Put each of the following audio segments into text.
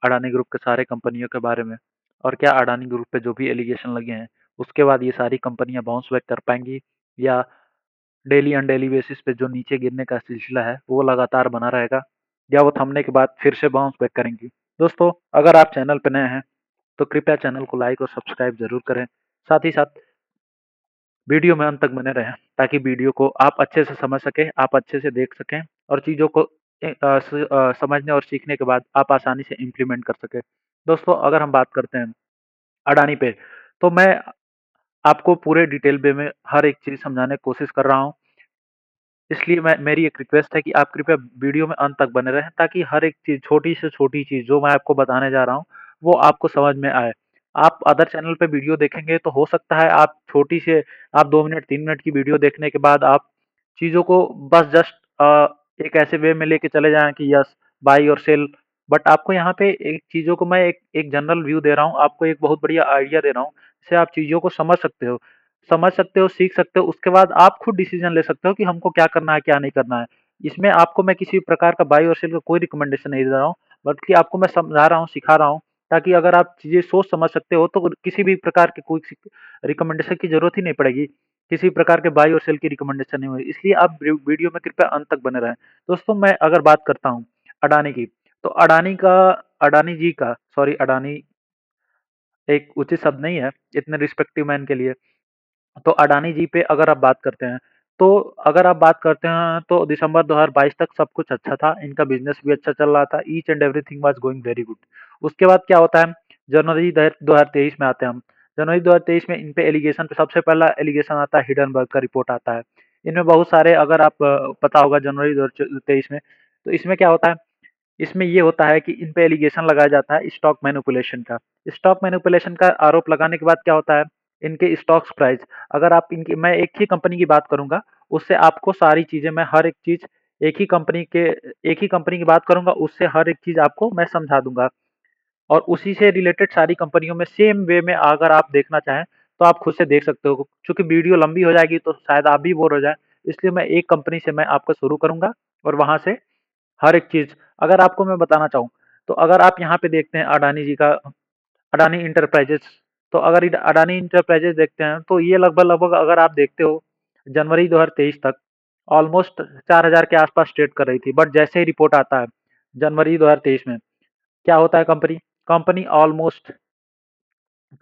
Adani group के सारे कंपनियों के बारे में। और क्या अडानी ग्रुप पे जो भी एलिगेशन लगे हैं उसके बाद ये सारी कंपनियां बाउंस बैक कर पाएंगी, या डेली ऑन डेली बेसिस पे जो नीचे गिरने का सिलसिला है वो लगातार बना रहेगा, या वो थमने के बाद फिर से बाउंस बैक करेंगी। दोस्तों, अगर आप चैनल पर नए हैं तो कृपया चैनल को लाइक और सब्सक्राइब जरूर करें। साथ ही साथ वीडियो में अंत तक बने रहें ताकि वीडियो को आप अच्छे से समझ सकें, आप अच्छे से देख सकें और चीज़ों को समझने और सीखने के बाद आप आसानी से इम्प्लीमेंट कर सकें। दोस्तों, अगर हम बात करते हैं अडानी पे, तो मैं आपको पूरे डिटेल वे में हर एक चीज़ समझाने की कोशिश कर रहा हूँ। इसलिए मैं मेरी एक रिक्वेस्ट है कि आप कृपया वीडियो में अंत तक बने रहें ताकि हर एक चीज़, छोटी से छोटी चीज़ जो मैं आपको बताने जा रहा हूँ, वो आपको समझ में आए। आप अदर चैनल पे वीडियो देखेंगे तो हो सकता है आप 2 मिनट 3 मिनट की वीडियो देखने के बाद आप चीज़ों को बस जस्ट एक ऐसे वे में लेके चले जाएँ कि यस, बाय और सेल। बट आपको यहाँ पे एक चीज़ों को मैं एक एक जनरल व्यू दे रहा हूँ, आपको एक बहुत बढ़िया आइडिया दे रहा हूँ, जिससे आप चीज़ों को समझ सकते हो, सीख सकते हो, उसके बाद आप खुद डिसीजन ले सकते हो कि हमको क्या करना है, क्या नहीं करना है। इसमें आपको मैं किसी प्रकार का बाय और सेल का कोई रिकमेंडेशन नहीं दे रहा हूँ, बल्कि आपको मैं समझा रहा हूँ, सिखा रहा हूँ, ताकि अगर आप चीज़ें सोच समझ सकते हो तो किसी भी प्रकार के कोई रिकमेंडेशन की ज़रूरत ही नहीं पड़ेगी। किसी प्रकार के बाय और सेल की रिकमेंडेशन नहीं होगी। इसलिए आप वीडियो में कृपया अंत तक बने रहें। दोस्तों, मैं अगर बात करता हूँ अडानी की, तो अडानी जी का, सॉरी, अडानी एक उचित शब्द नहीं है इतने रिस्पेक्टिव मैन के लिए। तो अडानी जी पे अगर आप बात करते हैं, तो तो दिसंबर 2022 तक सब कुछ अच्छा था, इनका बिजनेस भी अच्छा चल रहा था, each and everything was going very good. उसके बाद क्या होता है, जनवरी 2023 में आते हैं हम। जनवरी 2023 में इन पे एलिगेशन पे सबसे पहला एलिगेशन आता है, हिडनबर्ग का रिपोर्ट आता है। इनमें बहुत सारे, अगर आप पता होगा जनवरी 2023 में, तो इसमें क्या होता है, इसमें ये होता है कि इन पे एलिगेशन लगाया जाता है स्टॉक मैनिपुलेशन का। स्टॉक मैनिपुलेशन का आरोप लगाने के बाद क्या होता है, इनके स्टॉक्स प्राइस, अगर आप इनकी, मैं एक ही कंपनी की बात करूंगा, उससे आपको सारी चीजें, मैं हर एक चीज एक ही कंपनी की बात करूंगा, उससे हर एक चीज आपको मैं समझा दूंगा। और उसी से रिलेटेड सारी कंपनियों में सेम वे में अगर आप देखना चाहें तो आप खुद से देख सकते हो। क्योंकि वीडियो लंबी हो जाएगी तो शायद आप भी बोर हो जाए, इसलिए मैं एक कंपनी से मैं आपको शुरू करूंगा और वहां से हर एक चीज अगर आपको मैं बताना चाहूँ, तो अगर आप यहाँ पे देखते हैं अडानी जी का, अडानी इंटरप्राइजेस, तो अगर अडानी इंटरप्राइजेस देखते हैं तो ये लगभग लगभग अगर आप देखते हो जनवरी 2023 तक ऑलमोस्ट 4,000 के आसपास ट्रेड कर रही थी। बट जैसे ही रिपोर्ट आता है जनवरी 2023 में, क्या होता है, कंपनी कंपनी ऑलमोस्ट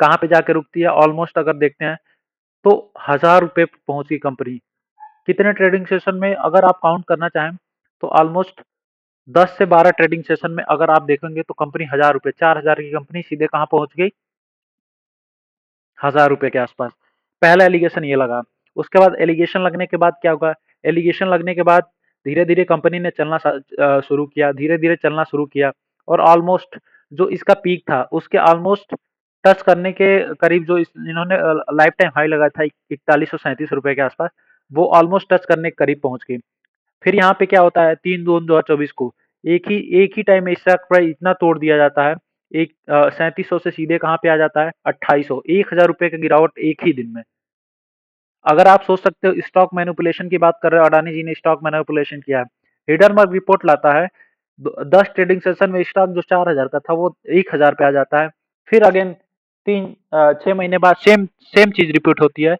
कहाँ पे जाके रुकती है, ऑलमोस्ट अगर देखते हैं तो 1,000 रुपये पहुंच गई कंपनी। कितने ट्रेडिंग सेशन में अगर आप काउंट करना चाहें तो ऑलमोस्ट 10 से 12 ट्रेडिंग सेशन में अगर आप देखेंगे तो कंपनी 1,000 रुपये, 4,000 की कंपनी सीधे कहाँ पहुंच गई, 1,000 रुपये के आसपास। पहला एलिगेशन ये लगा। उसके बाद एलिगेशन लगने के बाद क्या होगा, एलिगेशन लगने के बाद धीरे धीरे कंपनी ने शुरू किया, धीरे धीरे चलना शुरू किया, और ऑलमोस्ट जो इसका पीक था उसके ऑलमोस्ट टच करने के करीब, जो इन्होंने लाइफ टाइम हाई लगाया था 4137 रुपये के आसपास, वो ऑलमोस्ट टच करने के करीब पहुंच गई। फिर यहाँ पे क्या होता है, 3/2/2024 को एक ही टाइम में स्टॉक प्राइस इतना तोड़ दिया जाता है, एक 3700 से सीधे कहाँ पे आ जाता है 2800, 1,000 रुपये की गिरावट एक ही दिन में। अगर आप सोच सकते हो, स्टॉक मैनिपुलेशन की बात कर रहे हो, अडानी जी ने स्टॉक मैनिपुलेशन किया है। हिडनबर्ग रिपोर्ट लाता है 10 ट्रेडिंग सेशन में स्टॉक जो 4,000 का था वो 1,000 पे आ जाता है। फिर अगेन 6 महीने बाद सेम सेम चीज रिपीट होती है।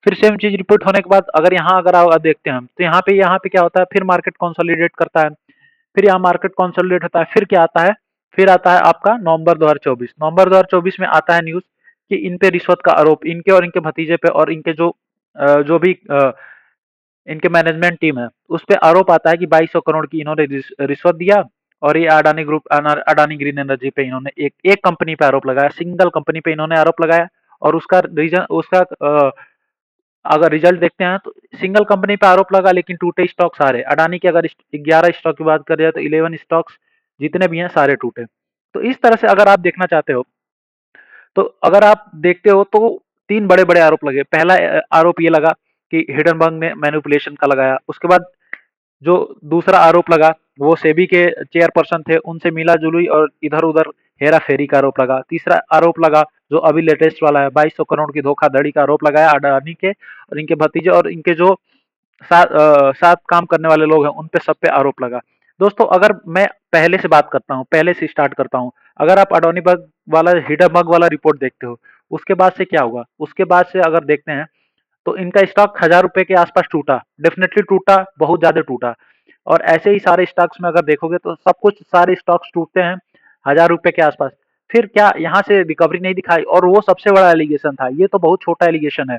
फिर सेम चीज रिपीट होने के बाद अगर आप देखते हैं हम, तो यहाँ पे क्या होता है, फिर मार्केट कंसोलिडेट करता है। फिर यहाँ मार्केट कंसोलिडेट होता है, फिर क्या आता है, फिर आता है आपका नवंबर 2024। नवंबर 2024 में आता है न्यूज कि इन पे रिश्वत का आरोप, इनके और इनके भतीजे पे और इनके जो भी इनके मैनेजमेंट टीम है उस पे आरोप आता है कि 2,200 करोड़ की इन्होंने रिश्वत दिया। और ये अडानी ग्रीन एनर्जी पे इन्होंने एक एक कंपनी पे आरोप लगाया, सिंगल कंपनी पे इन्होंने आरोप लगाया। और उसका रीजन उसका अगर रिजल्ट देखते हैं तो सिंगल कंपनी पे आरोप लगा लेकिन टूटे स्टॉक सारे। अडानी के अगर 11 स्टॉक की बात करें तो 11 स्टॉक्स जितने भी हैं सारे टूटे। तो इस तरह से अगर आप देखना चाहते हो, तो अगर आप देखते हो तो तीन बड़े बड़े आरोप लगे। पहला आरोप ये लगा कि हिडनबर्ग ने मैनिपुलेशन का लगाया। उसके बाद जो दूसरा आरोप लगा वो सेबी के चेयरपर्सन थे, उनसे मिला जुली और इधर उधर हेरा फेरी का आरोप लगा। तीसरा आरोप लगा जो अभी लेटेस्ट वाला है, 2,200 करोड़ की धोखाधड़ी का आरोप लगाया अडानी के और इनके भतीजे और इनके जो साथ काम करने वाले लोग हैं उन पे सब पे आरोप लगा। दोस्तों अगर मैं पहले से बात करता हूँ, पहले से स्टार्ट करता हूँ। अगर आप अडोनी बग वाला हिडनबर्ग वाला रिपोर्ट देखते हो, उसके बाद से क्या हुआ, उसके बाद से अगर देखते हैं तो इनका स्टॉक 1000 रुपए के आसपास टूटा, डेफिनेटली टूटा, बहुत ज्यादा टूटा। और ऐसे ही सारे स्टॉक्स में अगर देखोगे तो सब कुछ सारे स्टॉक्स टूटते हैं 1000 रुपए के आसपास। फिर क्या यहाँ से रिकवरी नहीं दिखाई, और वो सबसे बड़ा एलिगेशन था, ये तो बहुत छोटा एलिगेशन है।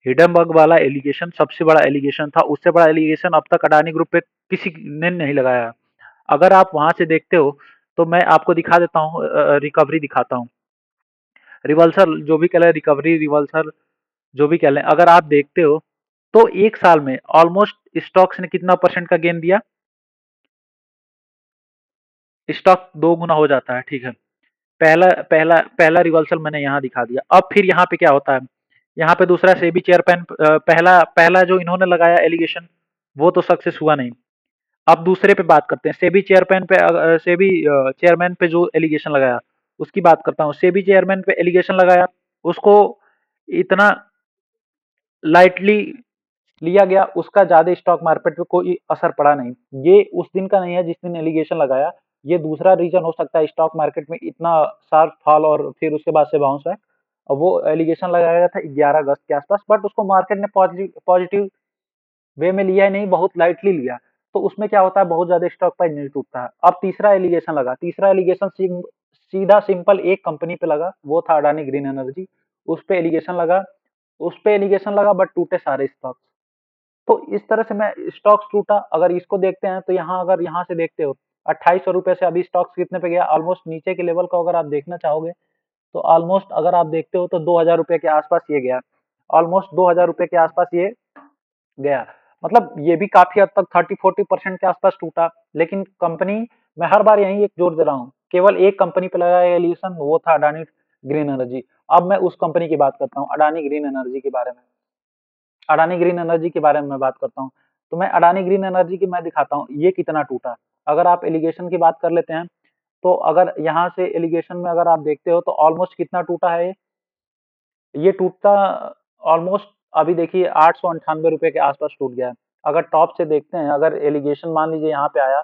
हिडनबर्ग वाला एलिगेशन सबसे बड़ा एलिगेशन था, उससे बड़ा एलिगेशन अब तक अडानी ग्रुप पे किसी ने नहीं लगाया। अगर आप वहां से देखते हो तो मैं आपको दिखा देता हूँ, रिकवरी दिखाता हूँ। रिवर्सल जो भी कह लें, रिकवरी रिवर्सल जो भी कह लें, अगर आप देखते हो तो एक साल में ऑलमोस्ट स्टॉक्स ने कितना परसेंट का गेन दिया, स्टॉक दो गुना हो जाता है, ठीक है। पहला पहला पहला रिवर्सल मैंने यहाँ दिखा दिया। अब फिर यहाँ पे क्या होता है, यहाँ पे दूसरा सेबी चेयरमैन, पहला पहला जो इन्होंने लगाया एलिगेशन वो तो सक्सेस हुआ नहीं। अब दूसरे पे बात करते हैं, सेबी चेयरमैन पे, सेबी चेयरमैन पे जो एलिगेशन लगाया उसकी बात करता हूँ। सेबी चेयरमैन पे एलिगेशन लगाया, उसको इतना लाइटली लिया गया, उसका ज्यादा स्टॉक मार्केट पे कोई असर पड़ा नहीं। ये उस दिन का नहीं है जिस दिन एलिगेशन लगाया, ये दूसरा रीजन हो सकता है स्टॉक मार्केट में इतना शार्प फॉल और फिर उसके बाद से बाउंस बैक। और वो एलिगेशन लगाया गया था 11 अगस्त के आसपास, बट उसको मार्केट ने पॉजिटिव पॉजिटिव वे में लिया ही नहीं, बहुत लाइटली लिया। तो उसमें क्या होता है, बहुत ज्यादा स्टॉक प्राइस नहीं टूटता है। अब तीसरा एलिगेशन लगा, तीसरा एलिगेशन सीधा सिंपल एक कंपनी पे लगा, वो था अडानी ग्रीन एनर्जी। उस पे एलिगेशन लगा, उस पे एलिगेशन लगा, बट टूटे सारे स्टॉक। तो इस तरह से मैं स्टॉक्स टूटा। अगर इसको देखते हैं तो यहाँ, अगर यहाँ से देखते हो 2800 रुपए से अभी स्टॉक्स कितने पे गया, ऑलमोस्ट नीचे के लेवल को अगर आप देखना चाहोगे तो ऑलमोस्ट अगर आप देखते हो तो 2000 रुपए के आसपास ये गया, ऑलमोस्ट 2000 रुपए के आसपास ये गया। मतलब ये भी काफी हद तक 30-40% के आसपास टूटा। लेकिन कंपनी, मैं हर बार यही एक जोर दे रहा हूँ, केवल एक कंपनी पे लगाया एलिगेशन, वो था अडानी ग्रीन एनर्जी। अब मैं उस कंपनी की बात करता हूँ, अडानी ग्रीन एनर्जी के बारे में। अडानी ग्रीन एनर्जी के बारे में मैं बात करता हूँ। तो मैं अडानी ग्रीन एनर्जी की मैं दिखाता हूँ ये कितना टूटा। अगर आप एलिगेशन की बात कर लेते हैं तो अगर यहाँ से एलिगेशन में अगर आप देखते हो तो ऑलमोस्ट कितना टूटा है ये टूटता ऑलमोस्ट, अभी देखिए 898 रुपए के आसपास टूट गया है। अगर टॉप से देखते हैं, अगर एलिगेशन मान लीजिए यहाँ पे आया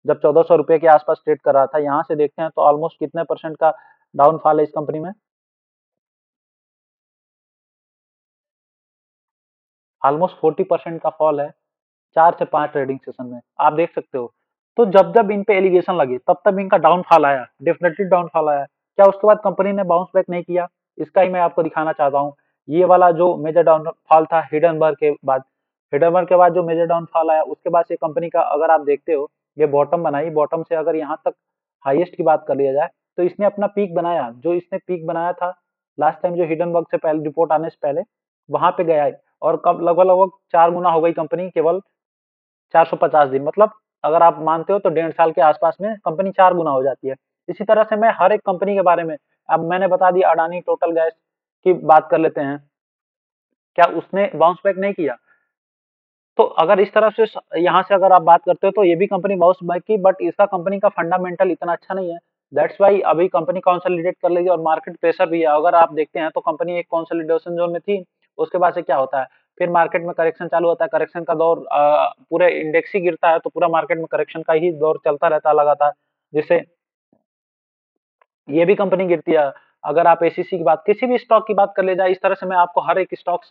जब 1400 रुपए के आसपास ट्रेड कर रहा था, यहाँ से देखते हैं तो ऑलमोस्ट कितने परसेंट का डाउनफॉल है इस कंपनी में, ऑलमोस्ट 40% का फॉल है 4 से 5 ट्रेडिंग सेशन में, आप देख सकते हो। तो जब जब इन पे एलिगेशन लगे तब तब इनका डाउनफॉल आया, डेफिनेटली डाउनफॉल आया। क्या उसके बाद कंपनी ने बाउंस बैक नहीं किया, इसका ही मैं आपको दिखाना चाहता हूँ। ये वाला जो मेजर डाउनफॉल था हिडनबर्ग के बाद, हिडनबर्ग के बाद जो मेजर डाउनफॉल आया उसके बाद से कंपनी का अगर आप देखते हो, ये बॉटम बनाई, बॉटम से अगर यहाँ तक हाईएस्ट की बात कर लिया जाए तो इसने अपना पीक बनाया, जो इसने पीक बनाया था लास्ट टाइम जो हिडनबर्ग से पहले रिपोर्ट आने से पहले, वहां पे गया है। और कब लगभग लगभग 4 गुना हो गई कंपनी केवल 450 दिन, मतलब अगर आप मानते हो तो 1.5 साल के आसपास में कंपनी 4 गुना हो जाती है। इसी तरह से मैं हर एक कंपनी के बारे में, अब मैंने बता दिया अडानी टोटल गैस की बात कर लेते हैं, क्या उसने बाउंस बैक नहीं किया। तो अगर इस तरह से यहाँ से अगर आप बात करते हो तो ये भी कंपनी बाउंस बैक की, बट इसका कंपनी का फंडामेंटल इतना अच्छा नहीं है। दैट्स वाई अभी कंपनी कंसोलिडेट कर लेगी और मार्केट प्रेशर भी है। अगर आप देखते हैं तो कंपनी एक कंसोलिडेशन जोन में थी, उसके बाद से क्या होता है, फिर मार्केट में करेक्शन चालू होता है, करेक्शन का दौर पूरे इंडेक्स ही गिरता है तो पूरा मार्केट में करेक्शन का ही दौर चलता रहता है लगातार, जिससे ये भी कंपनी गिरती है। अगर आप एसीसी की बात, किसी भी स्टॉक की बात कर ले जाए, इस तरह से मैं आपको हर एक स्टॉक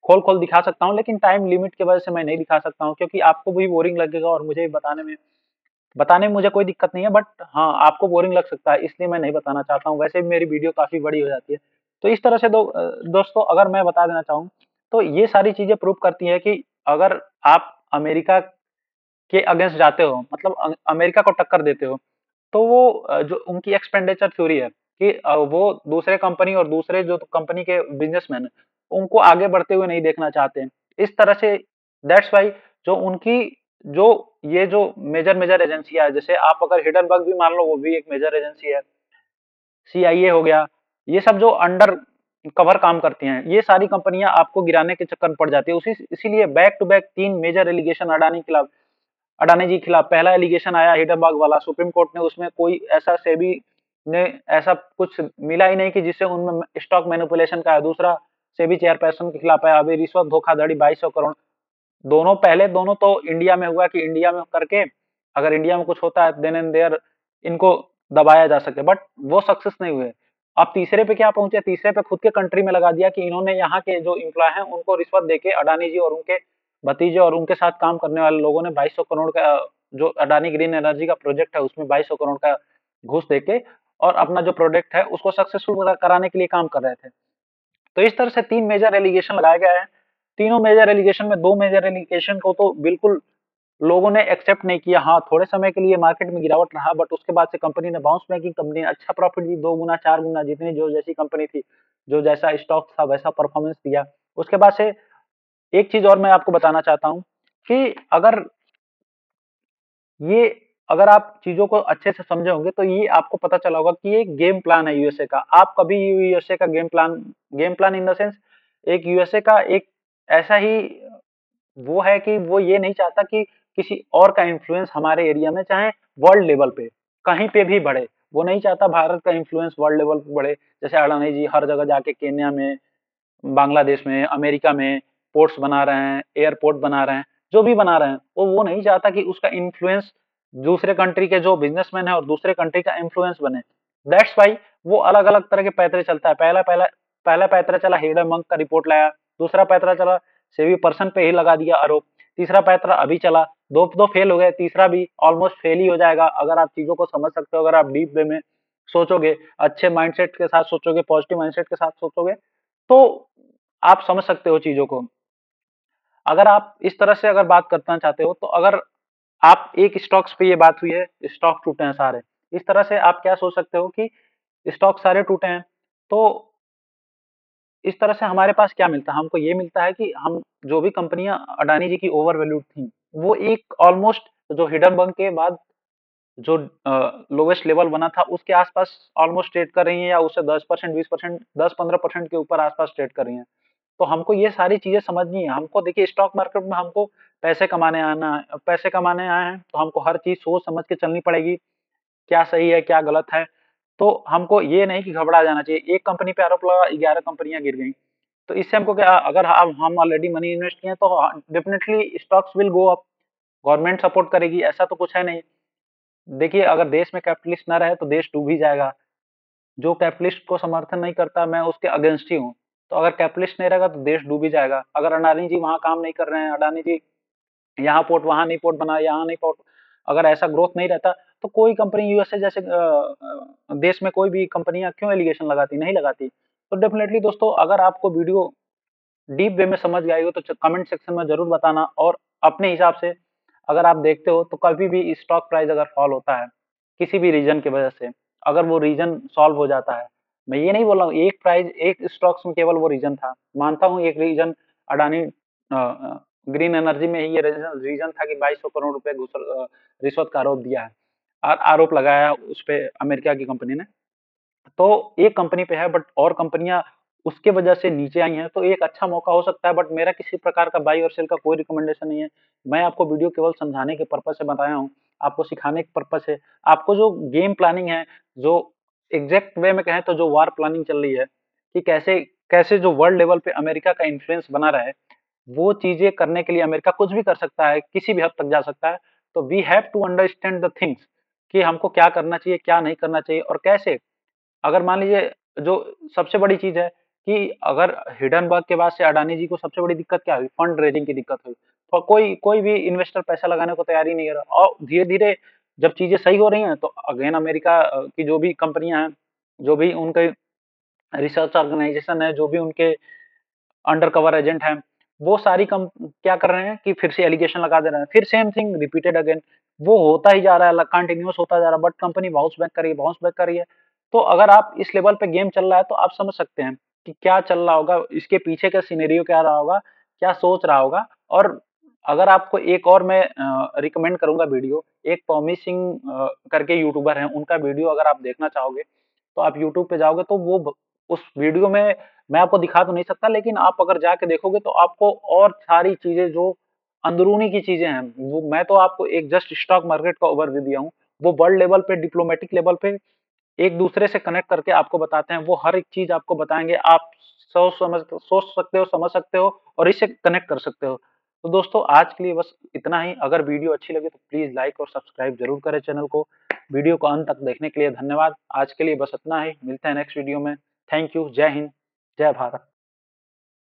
खोल खोल दिखा सकता हूँ, लेकिन टाइम लिमिट की वजह से मैं नहीं दिखा सकता हूँ, क्योंकि आपको भी बोरिंग लगेगा और मुझे भी बताने में मुझे कोई दिक्कत नहीं है, बट हाँ आपको बोरिंग लग सकता है, इसलिए मैं नहीं बताना चाहता हूँ। वैसे भी मेरी वीडियो काफी बड़ी हो जाती है। तो इस तरह से दोस्तों अगर मैं बता देना चाहूँ तो ये सारी चीजें प्रूव करती है कि अगर आप अमेरिका के अगेंस्ट जाते हो, मतलब अमेरिका को टक्कर देते हो, तो वो जो उनकी एक्सपेंडिचर थ्योरी है कि वो दूसरे कंपनी और दूसरे जो कंपनी के बिजनेसमैन उनको आगे बढ़ते हुए नहीं देखना चाहते हैं। इस तरह से दैट्स वाई जो उनकी जो ये जो मेजर मेजर एजेंसियां है, जैसे आप अगर हिडनबर्ग भी मान लो, वो भी एक मेजर एजेंसी है, सीआईए हो गया, ये सब जो अंडर कवर काम करती हैं, ये सारी कंपनियां आपको गिराने के चक्कर में पड़ जाती है। उसी इसीलिए back to back 3 major allegation Adani के खिलाफ, अडानी जी के खिलाफ। पहला एलिगेशन आया हिडनबर्ग वाला, सुप्रीम कोर्ट ने उसमें कोई ऐसा सेबी ने ऐसा कुछ मिला ही नहीं कि जिससे उनमें स्टॉक मैनिपुलेशन का है। दूसरा सेबी चेयरपर्सन के खिलाफ है अभी रिश्वत धोखाधड़ी 2200 करोड़। दोनों पहले दोनों तो इंडिया में हुआ कि इंडिया में करके अगर इंडिया में कुछ होता है देन एंड देयर इनको दबाया जा सके, बट वो सक्सेस नहीं हुए। अब तीसरे पे क्या पहुंचे, तीसरे पे खुद के कंट्री में लगा दिया कि इन्होंने यहाँ के जो एम्प्लॉय हैं उनको रिश्वत देके अडानी जी और उनके भतीजे और उनके साथ काम करने वाले लोगों ने 2200 करोड़ का, जो अडानी ग्रीन एनर्जी का प्रोजेक्ट है उसमें 2200 करोड़ का घूस देके और अपना जो प्रोजेक्ट है उसको सक्सेसफुल कराने के लिए काम कर रहे थे। तो इस तरह से तीन मेजर एलिगेशन लगाए गए हैं। तीनों मेजर एलिगेशन में दो मेजर एलिगेशन को तो बिल्कुल लोगों ने एक्सेप्ट नहीं किया। हाँ, थोड़े समय के लिए मार्केट में गिरावट रहा, बट उसके बाद से कंपनी ने बाउंस बैक की, कंपनी ने अच्छा प्रॉफिट दी, 2 गुना 4 गुना, जितनी जो जैसी कंपनी थी, जो जैसा स्टॉक था वैसा परफॉर्मेंस दिया। उसके बाद से एक चीज और मैं आपको बताना चाहता हूँ कि ये अगर आप चीजों को अच्छे से समझे होंगे तो ये आपको पता चला होगा कि ये गेम प्लान है यूएसए का। आप कभी यूएसए का game plan in the sense, एक यूएसए का एक ऐसा ही वो है कि वो ये नहीं चाहता कि किसी और का इन्फ्लुएंस हमारे एरिया में, चाहे वर्ल्ड लेवल पे कहीं पे भी बढ़े। वो नहीं चाहता भारत का इन्फ्लुएंस वर्ल्ड लेवल पे बढ़े। जैसे अडानी जी हर जगह जाके केन्या में, बांग्लादेश में, अमेरिका में पोर्ट्स बना रहे हैं, एयरपोर्ट बना रहे हैं, जो भी बना रहे हैं, वो नहीं चाहता कि उसका इन्फ्लुएंस दूसरे कंट्री के जो बिजनेसमैन है और दूसरे कंट्री का इन्फ्लुएंस बने। दैट्स वाई वो अलग अलग तरह के पैतरे चलता है। पहला पैतरा चला हिडेनबर्ग का रिपोर्ट लाया, दूसरा पैतरा चला सेवी पर्सन पे ही लगा दिया आरोप, तीसरा पैतरा अभी चला, दो दो फेल हो गए, तीसरा भी ऑलमोस्ट फेल ही हो जाएगा अगर आप चीजों को समझ सकते हो, अगर आप डीप वे में सोचोगे, अच्छे माइंडसेट के साथ सोचोगे, पॉजिटिव माइंडसेट के साथ सोचोगे, तो आप समझ सकते हो चीजों को। अगर आप इस तरह से अगर बात करना चाहते हो तो अगर आप एक स्टॉक्स पे, ये बात हुई है स्टॉक टूटे हैं सारे, इस तरह से आप क्या सोच सकते हो कि स्टॉक सारे टूटे हैं, तो इस तरह से हमारे पास क्या मिलता है, हमको ये मिलता है कि हम जो भी कंपनियां अडानी जी की ओवर वैल्यूड थी, वो एक ऑलमोस्ट जो हिडनबर्ग के बाद जो लोवेस्ट लेवल बना था उसके आसपास ऑलमोस्ट ट्रेड कर रही हैं, या उससे 10% 20%, 10-15% के ऊपर आसपास ट्रेड कर रही हैं। तो हमको ये सारी चीजें समझनी है। हमको देखिए स्टॉक मार्केट में हमको पैसे कमाने आना है, पैसे कमाने आए हैं तो हमको हर चीज सोच समझ के चलनी पड़ेगी, क्या सही है क्या गलत है। तो हमको ये नहीं कि घबरा जाना चाहिए। एक कंपनी पे आरोप लगा, 11 कंपनियां गिर गई, तो इससे हमको क्या, अगर हम ऑलरेडी मनी इन्वेस्ट किए हैं तो definitely stocks will go up, government support करेगी, ऐसा तो कुछ है नहीं। देखिए अगर देश में कैपिटलिस्ट ना रहे तो देश डूब ही जाएगा। जो कैपिटलिस्ट को समर्थन नहीं करता मैं उसके अगेंस्ट ही हूँ। तो अगर कैपिटलिस्ट नहीं रहेगा तो देश डूब ही जाएगा। अगर अडानी जी वहां काम नहीं कर रहे हैं, अडानी जी यहाँ पोर्ट वहां नहीं पोर्ट बना, यहाँ नहीं पोर्ट, अगर ऐसा ग्रोथ नहीं रहता तो कोई कंपनी यूएसए जैसे देश में कोई भी कंपनियां क्यों एलिगेशन लगाती, नहीं लगाती। तो डेफिनेटली दोस्तों अगर आपको वीडियो डीप वे में समझ गए हो तो कमेंट सेक्शन में जरूर बताना, और अपने हिसाब से अगर आप देखते हो तो कभी भी स्टॉक प्राइस अगर फॉल होता है किसी भी रीजन की वजह से, अगर वो रीजन सॉल्व हो जाता है, मैं ये नहीं बोल रहा हूँ एक प्राइस एक स्टॉक्स में केवल वो रीजन था, मानता हूँ एक रीजन अडानी ग्रीन एनर्जी में ही ये रीजन था कि 2200 करोड़ रुपए रिश्वत का आरोप दिया है, आरोप लगाया है उस पे अमेरिका की कंपनी ने। तो एक कंपनी पे है, बट और कंपनियां उसके वजह से नीचे आई हैं, तो एक अच्छा मौका हो सकता है। बट मेरा किसी प्रकार का बाई और सेल का कोई रिकमेंडेशन नहीं है। मैं आपको वीडियो केवल समझाने के पर्पज से बताया हूँ, आपको सिखाने के पर्पज से। आपको जो गेम प्लानिंग है, जो एग्जैक्ट वे में कहें तो जो वार प्लानिंग चल रही है कि कैसे कैसे जो वर्ल्ड लेवल पे अमेरिका का इन्फ्लुएंस बना रहे, वो चीजें करने के लिए अमेरिका कुछ भी कर सकता है, किसी भी हद तक जा सकता है। तो we have to understand the things कि हमको क्या करना चाहिए क्या नहीं करना चाहिए और कैसे। अगर मान लीजिए जो सबसे बड़ी चीज है कि अगर हिडनबर्ग के बाद से अडानी जी को सबसे बड़ी दिक्कत क्या हुई, फंड रेजिंग की दिक्कत हुई। तो कोई कोई भी इन्वेस्टर पैसा लगाने को तैयार ही नहीं रहा, और धीरे धीरे जब चीजें सही हो रही हैं तो अगेन अमेरिका की जो भी कंपनियां हैं, जो भी उनके रिसर्च ऑर्गेनाइजेशन है, जो भी उनके अंडर कवर एजेंट हैं, वो सारी कम क्या कर रहे हैं कि फिर से एलिगेशन लगा दे रहे हैं, फिर सेम थिंग रिपीटेड अगेन। वो होता ही जा रहा है, कंटिन्यूस होता जा रहा है, बट कंपनी बाउंस बैक कर रही है, बाउंस बैक कर रही है। तो अगर आप इस लेवल पे गेम चल रहा है तो आप समझ सकते हैं कि क्या चल रहा होगा, इसके पीछे का सिनेरियो क्या रहा होगा, क्या सोच रहा होगा। और अगर आपको एक और मैं रिकमेंड करूंगा वीडियो, एक टॉमी सिंह करके यूट्यूबर हैं, उनका वीडियो अगर आप देखना चाहोगे तो आप यूट्यूब पे जाओगे तो उस वीडियो में मैं आपको दिखा तो नहीं सकता, लेकिन आप अगर जाके देखोगे तो आपको और सारी चीजें जो अंदरूनी की चीजें हैं, वो मैं तो आपको एक जस्ट स्टॉक मार्केट का ओवरव्यू दिया हूँ। वो वर्ल्ड लेवल पे डिप्लोमेटिक लेवल पे एक दूसरे से कनेक्ट करके आपको बताते हैं, वो हर एक चीज आपको बताएंगे। आप सोच सकते हो, समझ सकते हो और इससे कनेक्ट कर सकते हो। तो दोस्तों आज के लिए बस इतना ही। अगर वीडियो अच्छी लगे तो प्लीज लाइक और सब्सक्राइब जरूर करें चैनल को। वीडियो को अंत तक देखने के लिए धन्यवाद। आज के लिए बस इतना ही, मिलते हैं नेक्स्ट वीडियो में। Thank you. जय हिंद, जय भारत।